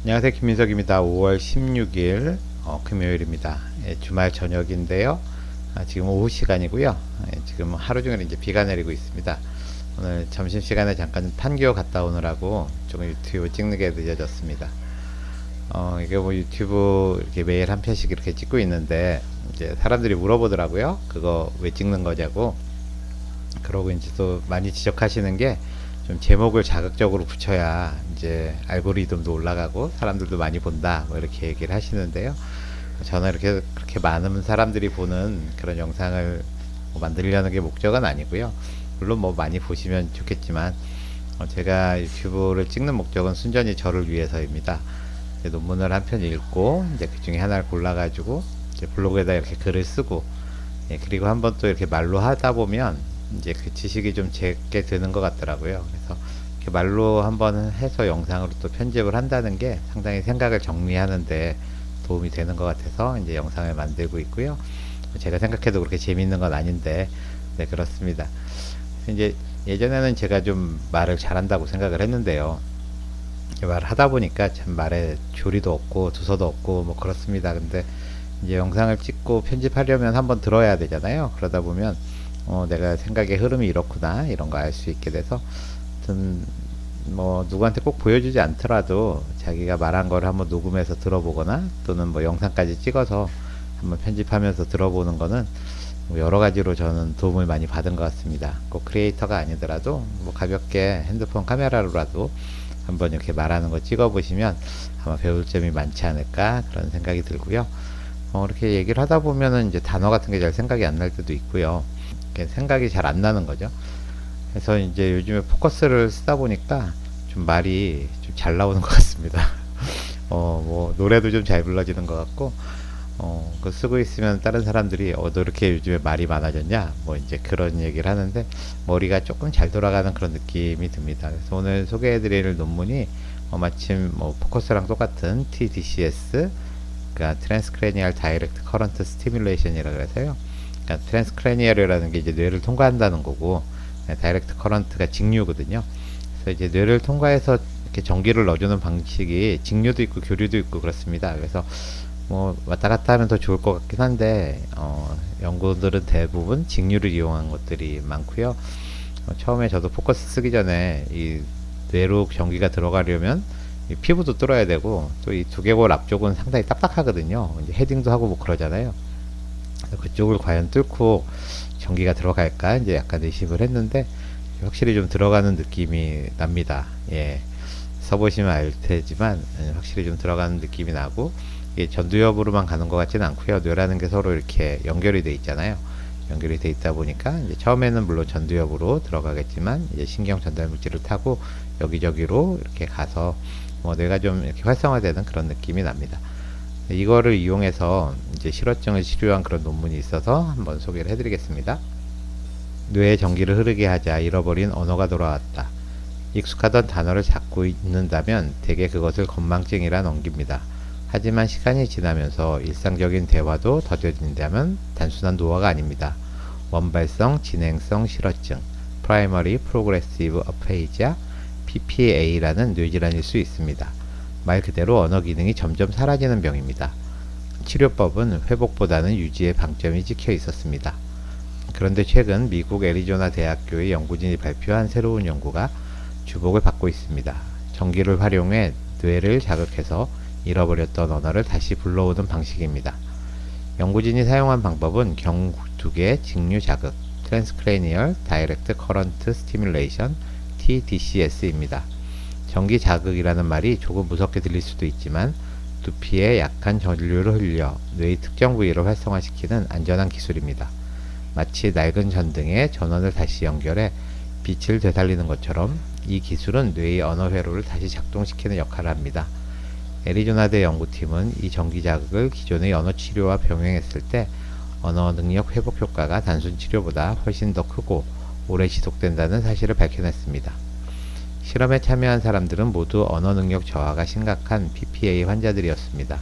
안녕하세요. 김민석입니다. 5월 16일 금요일입니다. 주말 저녁인데요. 지금 오후 시간이고요. 지금 하루 종일 이제 비가 내리고 있습니다. 오늘 점심시간에 잠깐 판교 갔다 오느라고 조금 유튜브 찍는 게 늦어졌습니다. 이게 뭐 유튜브 이렇게 매일 한 편씩 이렇게 찍고 있는데 이제 사람들이 물어보더라고요. 그거 왜 찍는 거냐고. 그러고 이제 또 많이 지적하시는 게 좀 제목을 자극적으로 붙여야 이제 알고리즘도 올라가고 사람들도 많이 본다 뭐 이렇게 얘기를 하시는데요. 저는 이렇게 그렇게 많은 사람들이 보는 그런 영상을 뭐 만들려는 게 목적은 아니고요. 물론 뭐 많이 보시면 좋겠지만 제가 유튜브를 찍는 목적은 순전히 저를 위해서입니다. 논문을 한 편 읽고 이제 그 중에 하나를 골라가지고 이제 블로그에다 이렇게 글을 쓰고, 그리고 한번 또 이렇게 말로 하다 보면 이제 그 지식이 좀 제게 드는 것 같더라고요. 그래서 이렇게 말로 한번 해서 영상으로 또 편집을 한다는 게 상당히 생각을 정리하는데 도움이 되는 것 같아서 이제 영상을 만들고 있고요. 제가 생각해도 그렇게 재밌는 건 아닌데, 네, 그렇습니다. 이제 예전에는 제가 좀 말을 잘한다고 생각을 했는데요. 말을 하다 보니까 참 말에 조리도 없고 두서도 없고 뭐 그렇습니다. 근데 이제 영상을 찍고 편집하려면 한번 들어야 되잖아요. 그러다 보면 내가 생각의 흐름이 이렇구나 이런 거 알 수 있게 돼서, 하여튼 뭐 누구한테 꼭 보여주지 않더라도 자기가 말한 거를 한번 녹음해서 들어보거나 또는 뭐 영상까지 찍어서 한번 편집하면서 들어보는 거는 뭐 여러 가지로 저는 도움을 많이 받은 것 같습니다. 꼭 크리에이터가 아니더라도 뭐 가볍게 핸드폰 카메라로라도 한번 이렇게 말하는 거 찍어 보시면 아마 배울 점이 많지 않을까 그런 생각이 들고요. 이렇게 얘기를 하다 보면은 이제 단어 같은 게 잘 생각이 안 날 때도 있고요. 생각이 잘 안 나는 거죠. 그래서 이제 요즘에 포커스를 쓰다 보니까 좀 말이 좀 잘 나오는 것 같습니다. 뭐 노래도 좀 잘 불러지는 것 같고, 그 쓰고 있으면 다른 사람들이 너 이렇게 요즘에 말이 많아졌냐 뭐 이제 그런 얘기를 하는데 머리가 조금 잘 돌아가는 그런 느낌이 듭니다. 그래서 오늘 소개해드릴 논문이 마침 뭐 포커스랑 똑같은 TDCS, 그러니까 트랜스크레니얼 다이렉트 커런트 스티뮬레이션이라고 해서요. 그러니까 트랜스크레니얼이라는 게 이제 뇌를 통과한다는 거고, 다이렉트 커런트가 직류거든요. 그래서 이제 뇌를 통과해서 이렇게 전기를 넣어주는 방식이 직류도 있고 교류도 있고 그렇습니다. 그래서 뭐 왔다 갔다 하면 더 좋을 것 같긴 한데 연구들은 대부분 직류를 이용한 것들이 많고요. 처음에 저도 포커스 쓰기 전에 이 뇌로 전기가 들어가려면 이 피부도 뚫어야 되고 또 이 두개골 앞쪽은 상당히 딱딱하거든요. 이제 헤딩도 하고 뭐 그러잖아요. 그래서 그쪽을 과연 뚫고 전기가 들어갈까 이제 약간 의심을 했는데 확실히 좀 들어가는 느낌이 납니다. 예. 써보시면 알 테지만 확실히 좀 들어가는 느낌이 나고, 이게 전두엽으로만 가는 것 같지는 않고요. 뇌라는 게 서로 이렇게 연결이 돼 있잖아요. 연결이 돼 있다 보니까 이제 처음에는 물론 전두엽으로 들어가겠지만 이제 신경 전달 물질을 타고 여기저기로 이렇게 가서 뭐 뇌가 좀 이렇게 활성화되는 그런 느낌이 납니다. 이거를 이용해서 이제 실어증을 치료한 그런 논문이 있어서 한번 소개를 해드리겠습니다. 뇌에 전기를 흐르게 하자 잃어버린 언어가 돌아왔다. 익숙하던 단어를 잡고 있는다면 대개 그것을 건망증이라 넘깁니다. 하지만 시간이 지나면서 일상적인 대화도 더뎌진다면 단순한 노화가 아닙니다. 원발성 진행성 실어증, Primary Progressive Aphasia, PPA라는 뇌질환일 수 있습니다. 말 그대로 언어 기능이 점점 사라지는 병입니다. 치료법은 회복보다는 유지에 방점이 찍혀 있었습니다. 그런데 최근 미국 애리조나 대학교의 연구진이 발표한 새로운 연구가 주목을 받고 있습니다. 전기를 활용해 뇌를 자극해서 잃어버렸던 언어를 다시 불러오는 방식입니다. 연구진이 사용한 방법은 경두개 직류 자극, Transcranial Direct Current Stimulation, TDCS입니다. 전기 자극이라는 말이 조금 무섭게 들릴 수도 있지만 두피에 약한 전류를 흘려 뇌의 특정 부위를 활성화시키는 안전한 기술입니다. 마치 낡은 전등에 전원을 다시 연결해 빛을 되살리는 것처럼 이 기술은 뇌의 언어 회로를 다시 작동시키는 역할을 합니다. 애리조나대 연구팀은 이 전기 자극을 기존의 언어 치료와 병행했을 때 언어 능력 회복 효과가 단순 치료보다 훨씬 더 크고 오래 지속된다는 사실을 밝혀냈습니다. 실험에 참여한 사람들은 모두 언어 능력 저하가 심각한 PPA 환자들이었습니다.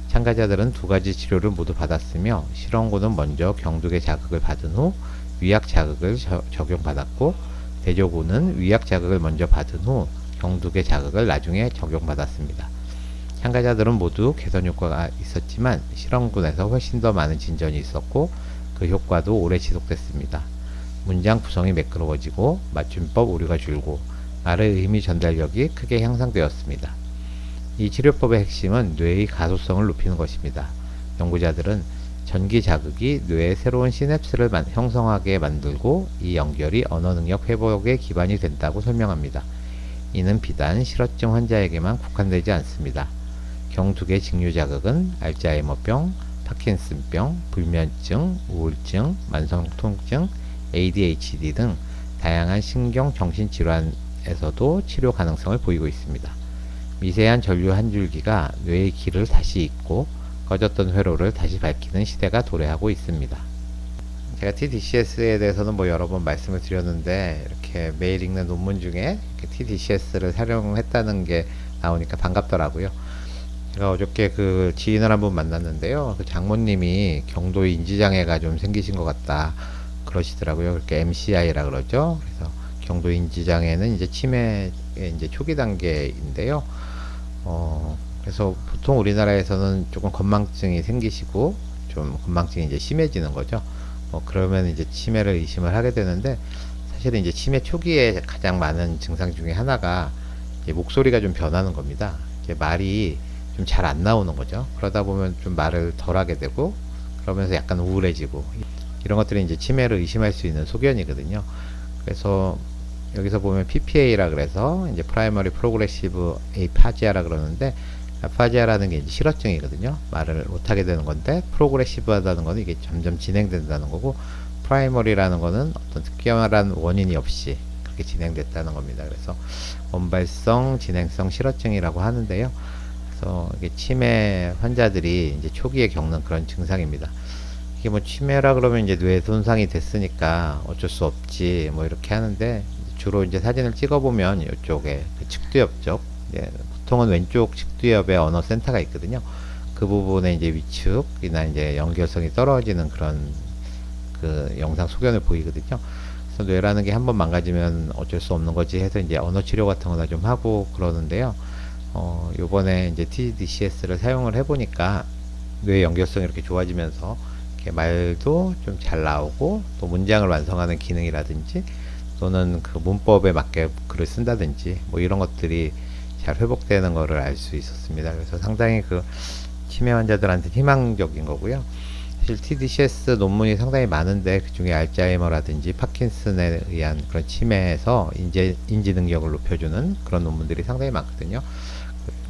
참가자들은 두 가지 치료를 모두 받았으며 실험군은 먼저 경두개 자극을 받은 후 위약 자극을 적용받았고, 대조군은 위약 자극을 먼저 받은 후 경두개 자극을 나중에 적용받았습니다. 참가자들은 모두 개선 효과가 있었지만 실험군에서 훨씬 더 많은 진전이 있었고 그 효과도 오래 지속됐습니다. 문장 구성이 매끄러워지고 맞춤법 오류가 줄고 말의 의미 전달력이 크게 향상되었습니다. 이 치료법의 핵심은 뇌의 가소성을 높이는 것입니다. 연구자들은 전기 자극이 뇌에 새로운 시냅스를 형성하게 만들고 이 연결이 언어 능력 회복의 기반이 된다고 설명합니다. 이는 비단 실어증 환자에게만 국한되지 않습니다. 경두개 직류 자극은 알츠하이머병, 파킨슨병, 불면증, 우울증, 만성통증, ADHD 등 다양한 신경 정신 질환에서도 치료 가능성을 보이고 있습니다. 미세한 전류 한 줄기가 뇌의 길을 다시 잇고 꺼졌던 회로를 다시 밝히는 시대가 도래하고 있습니다. 제가 TDCS에 대해서는 뭐 여러 번 말씀을 드렸는데 이렇게 매일 읽는 논문 중에 TDCS를 사용했다는 게 나오니까 반갑더라고요. 제가 어저께 그 지인을 한번 만났는데요. 그 장모님이 경도 인지장애가 좀 생기신 것 같다 그러시더라고요. 그렇게 MCI라 그러죠. 그래서 경도 인지장애는 이제 치매의 이제 초기 단계인데요. 그래서 보통 우리나라에서는 조금 건망증이 생기시고 좀 건망증이 이제 심해지는 거죠. 그러면 이제 치매를 의심을 하게 되는데 사실은 이제 치매 초기에 가장 많은 증상 중에 하나가 이제 목소리가 좀 변하는 겁니다. 이제 말이 좀 잘 안 나오는 거죠. 그러다 보면 좀 말을 덜 하게 되고 그러면서 약간 우울해지고 이런 것들이 이제 치매를 의심할 수 있는 소견이거든요. 그래서 여기서 보면 PPA라 그래서 이제 Primary Progressive Aphasia라 그러는데 아파지아라는 게 이제 실어증이거든요. 말을 못하게 되는 건데 프로그레시브하다는 거는 이게 점점 진행된다는 거고 프라이머리라는 거는 어떤 특별한 원인이 없이 그렇게 진행됐다는 겁니다. 그래서 원발성 진행성 실어증이라고 하는데요. 그래서 이게 치매 환자들이 이제 초기에 겪는 그런 증상입니다. 이게 뭐 치매라 그러면 이제 뇌 손상이 됐으니까 어쩔 수 없지 뭐 이렇게 하는데 주로 이제 사진을 찍어보면 이쪽에 그 측두엽 쪽 보통은 왼쪽 측두엽에 언어 센터가 있거든요. 그 부분에 이제 위축이나 이제 연결성이 떨어지는 그런 그 영상 소견을 보이거든요. 그래서 뇌라는 게 한번 망가지면 어쩔 수 없는 거지 해서 이제 언어 치료 같은 거나 좀 하고 그러는데요. 요번에 이제 TDCS를 사용을 해보니까 뇌 연결성이 이렇게 좋아지면서 이렇게 말도 좀 잘 나오고 또 문장을 완성하는 기능이라든지 또는 그 문법에 맞게 글을 쓴다든지 뭐 이런 것들이 잘 회복되는 거를 알 수 있었습니다. 그래서 상당히 그 치매 환자들한테 희망적인 거고요. 사실 TDCS 논문이 상당히 많은데 그 중에 알츠하이머라든지 파킨슨에 의한 그런 치매에서 인지 능력을 높여주는 그런 논문들이 상당히 많거든요.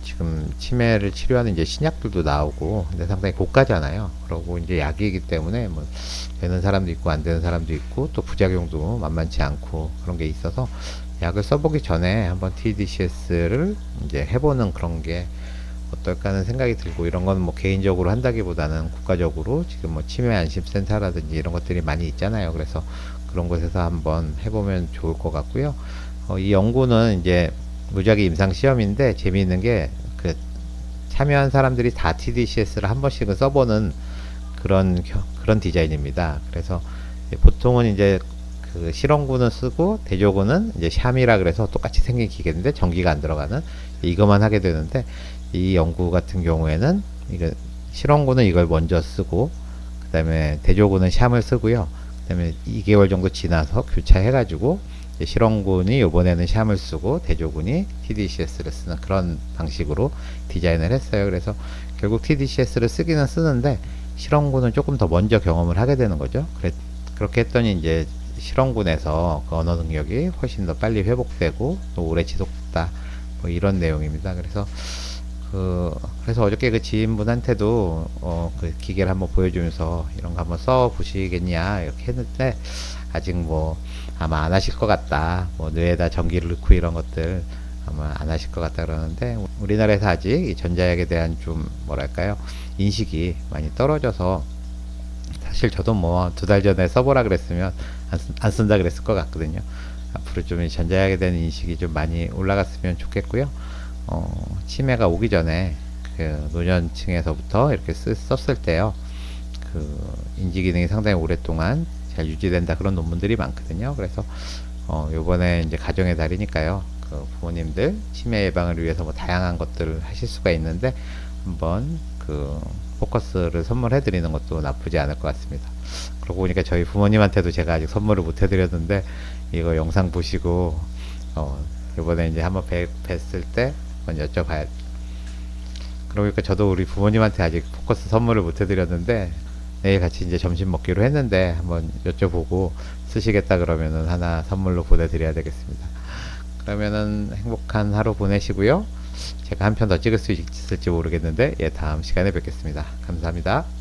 지금 치매를 치료하는 이제 신약들도 나오고 근데 상당히 고가잖아요. 그리고 이제 약이기 때문에 뭐 되는 사람도 있고 안 되는 사람도 있고 또 부작용도 만만치 않고 그런 게 있어서 약을 써보기 전에 한번 TDCS를 이제 해보는 그런 게 어떨까 하는 생각이 들고 이런 건 뭐 개인적으로 한다기보다는 국가적으로 지금 뭐 치매 안심센터라든지 이런 것들이 많이 있잖아요. 그래서 그런 곳에서 한번 해보면 좋을 것 같고요. 이 연구는 이제 무작위 임상 시험인데 재미있는 게 그 참여한 사람들이 다 TDCS를 한 번씩은 써보는 그런 디자인입니다. 그래서 보통은 이제 그 실험군은 쓰고 대조군은 이제 샴이라 그래서 똑같이 생긴 기계인데 전기가 안 들어가는 이것만 하게 되는데 이 연구 같은 경우에는 이거 실험군은 이걸 먼저 쓰고 그 다음에 대조군은 샴을 쓰고요. 그 다음에 2개월 정도 지나서 교차해 가지고 실험군이 이번에는 샴을 쓰고 대조군이 TDCS를 쓰는 그런 방식으로 디자인을 했어요. 그래서 결국 TDCS를 쓰기는 쓰는데 실험군은 조금 더 먼저 경험을 하게 되는 거죠. 그렇게 했더니 이제 실험군에서 그 언어 능력이 훨씬 더 빨리 회복되고 또 오래 지속됐다 뭐 이런 내용입니다. 그래서 어저께 그 지인분한테도 그 기계를 한번 보여주면서 이런 거 한번 써 보시겠냐 이렇게 했는데 아직 뭐 아마 안 하실 것 같다. 뭐 뇌에다 전기를 넣고 이런 것들 아마 안 하실 것 같다 그러는데 우리나라에서 아직 이 전자약에 대한 좀 뭐랄까요 인식이 많이 떨어져서 사실 저도 뭐 2달 전에 써보라 그랬으면 안 쓴다 그랬을 것 같거든요. 앞으로 좀 이 전자약에 대한 인식이 좀 많이 올라갔으면 좋겠고요. 치매가 오기 전에 그 노년층에서부터 이렇게 썼을 때요. 그 인지 기능이 상당히 오랫동안 잘 유지된다 그런 논문들이 많거든요. 그래서 요번에 이제 가정의 달이니까요. 그 부모님들 치매 예방을 위해서 뭐 다양한 것들을 하실 수가 있는데 한번 그 포커스를 선물해 드리는 것도 나쁘지 않을 것 같습니다. 그러고 보니까 저희 부모님한테도 제가 아직 선물을 못 해드렸는데 이거 영상 보시고 이번에 이제 한번 뵀을 때 한번 여쭤봐야. 그러니까 저도 우리 부모님한테 아직 포커스 선물을 못 해드렸는데 내일 같이 이제 점심 먹기로 했는데 한번 여쭤보고 쓰시겠다 그러면은 하나 선물로 보내드려야 되겠습니다. 그러면은 행복한 하루 보내시고요. 제가 한 편 더 찍을 수 있을지 모르겠는데 다음 시간에 뵙겠습니다. 감사합니다.